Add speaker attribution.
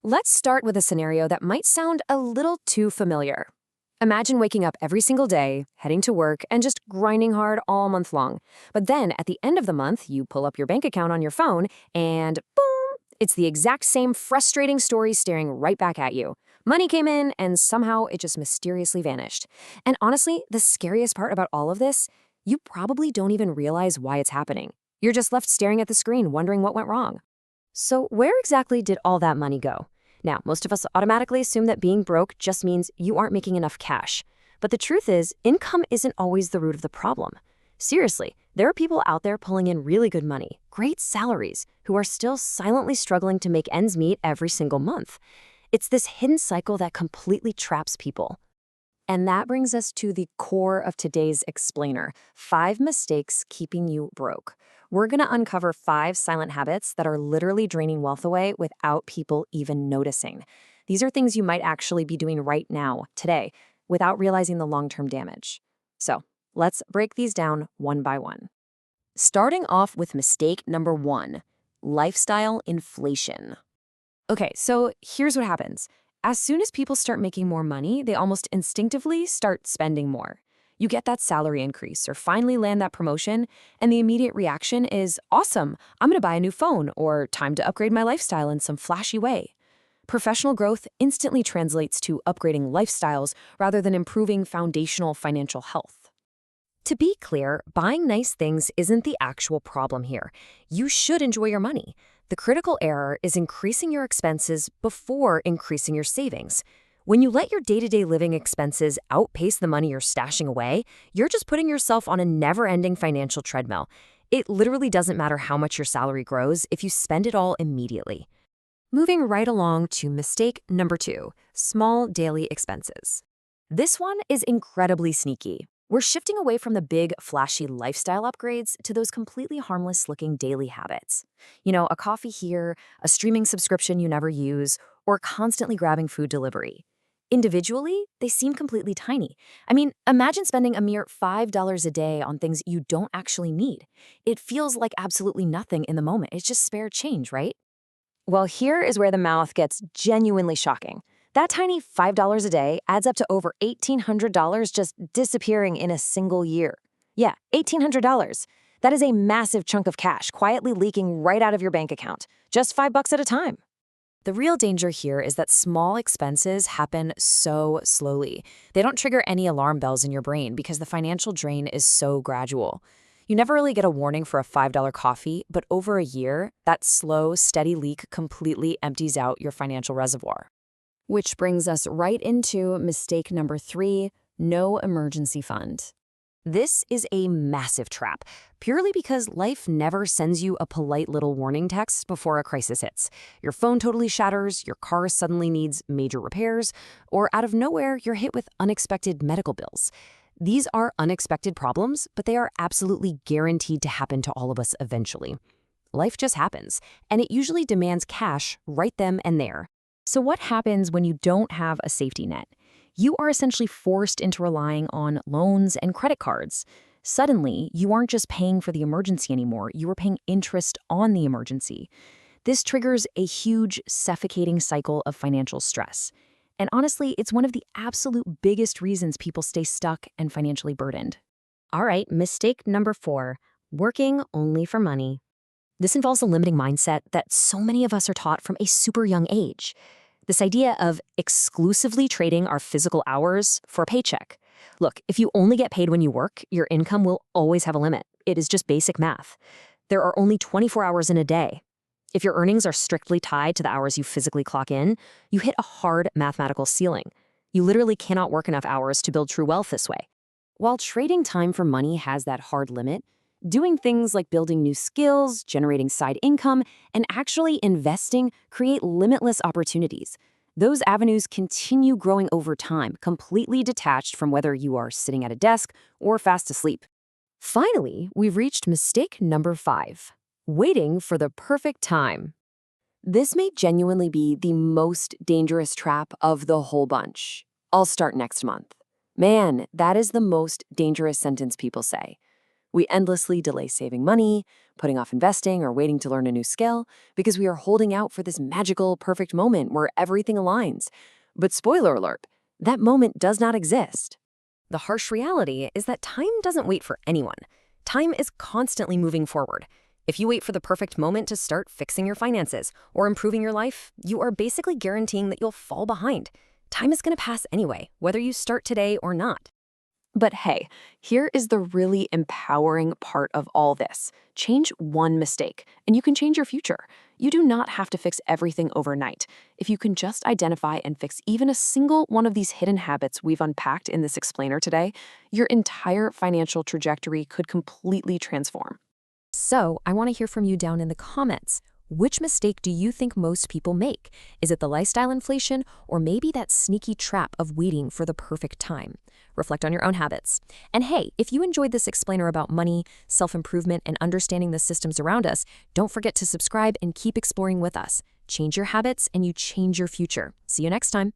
Speaker 1: Let's start with a scenario that might sound a little too familiar. Imagine waking up every single day, heading to work, and just grinding hard all month long. But then at the end of the month, you pull up your bank account on your phone, and boom, it's the exact same frustrating story staring right back at you. Money came in, and somehow it just mysteriously vanished. And honestly, the scariest part about all of this, you probably don't even realize why it's happening. You're just left staring at the screen, wondering what went wrong. So, where exactly did all that money go? Now, most of us automatically assume that being broke just means you aren't making enough cash. But the truth is, income isn't always the root of the problem. Seriously, there are people out there pulling in really good money, great salaries, who are still silently struggling to make ends meet every single month. It's this hidden cycle that completely traps people. And that brings us to the core of today's explainer: 5 mistakes keeping you broke. We're going to uncover 5 silent habits that are literally draining wealth away without people even noticing. These are things you might actually be doing right now, today, without realizing the long-term damage. So let's break these down one by one. Starting off with mistake number 1, lifestyle inflation. Okay, so here's what happens. As soon as people start making more money, they almost instinctively start spending more. You get that salary increase or finally land that promotion, and the immediate reaction is, awesome, I'm gonna buy a new phone, or time to upgrade my lifestyle in some flashy way. Professional growth instantly translates to upgrading lifestyles rather than improving foundational financial health. To be clear, buying nice things isn't the actual problem here. You should enjoy your money. The critical error is increasing your expenses before increasing your savings. When you let your day-to-day living expenses outpace the money you're stashing away, you're just putting yourself on a never-ending financial treadmill. It literally doesn't matter how much your salary grows if you spend it all immediately. Moving right along to mistake number 2, small daily expenses. This one is incredibly sneaky. We're shifting away from the big, flashy lifestyle upgrades to those completely harmless-looking daily habits. You know, a coffee here, a streaming subscription you never use, or constantly grabbing food delivery. Individually, they seem completely tiny. I mean, imagine spending a mere $5 a day on things you don't actually need. It feels like absolutely nothing in the moment. It's just spare change, right? Well, here is where the mouth gets genuinely shocking. That tiny $5 a day adds up to over $1,800 just disappearing in a single year. Yeah, $1,800. That is a massive chunk of cash quietly leaking right out of your bank account, just $5 at a time. The real danger here is that small expenses happen so slowly. They don't trigger any alarm bells in your brain because the financial drain is so gradual. You never really get a warning for a $5 coffee, but over a year, that slow, steady leak completely empties out your financial reservoir. Which brings us right into mistake number 3, no emergency fund. This is a massive trap, purely because life never sends you a polite little warning text before a crisis hits. Your phone totally shatters, your car suddenly needs major repairs, or out of nowhere, you're hit with unexpected medical bills. These are unexpected problems, but they are absolutely guaranteed to happen to all of us eventually. Life just happens, and it usually demands cash right then and there. So what happens when you don't have a safety net? You are essentially forced into relying on loans and credit cards. Suddenly, you aren't just paying for the emergency anymore, you are paying interest on the emergency. This triggers a huge, suffocating cycle of financial stress. And honestly, it's one of the absolute biggest reasons people stay stuck and financially burdened. All right, mistake number 4, working only for money. This involves a limiting mindset that so many of us are taught from a super young age. This idea of exclusively trading our physical hours for a paycheck. Look, if you only get paid when you work, your income will always have a limit. It is just basic math. There are only 24 hours in a day. If your earnings are strictly tied to the hours you physically clock in, you hit a hard mathematical ceiling. You literally cannot work enough hours to build true wealth this way. While trading time for money has that hard limit, doing things like building new skills, generating side income, and actually investing create limitless opportunities. Those avenues continue growing over time, completely detached from whether you are sitting at a desk or fast asleep. Finally, we've reached mistake number 5, waiting for the perfect time. This may genuinely be the most dangerous trap of the whole bunch. I'll start next month. Man, that is the most dangerous sentence people say. We endlessly delay saving money, putting off investing, or waiting to learn a new skill because we are holding out for this magical, perfect moment where everything aligns. But spoiler alert, that moment does not exist. The harsh reality is that time doesn't wait for anyone. Time is constantly moving forward. If you wait for the perfect moment to start fixing your finances or improving your life, you are basically guaranteeing that you'll fall behind. Time is going to pass anyway, whether you start today or not. But hey, here is the really empowering part of all this. Change one mistake, and you can change your future. You do not have to fix everything overnight. If you can just identify and fix even a single one of these hidden habits we've unpacked in this explainer today, your entire financial trajectory could completely transform. So, I want to hear from you down in the comments. Which mistake do you think most people make? Is it the lifestyle inflation, or maybe that sneaky trap of waiting for the perfect time? Reflect on your own habits. And hey, if you enjoyed this explainer about money, self-improvement, and understanding the systems around us, don't forget to subscribe and keep exploring with us. Change your habits and you change your future. See you next time.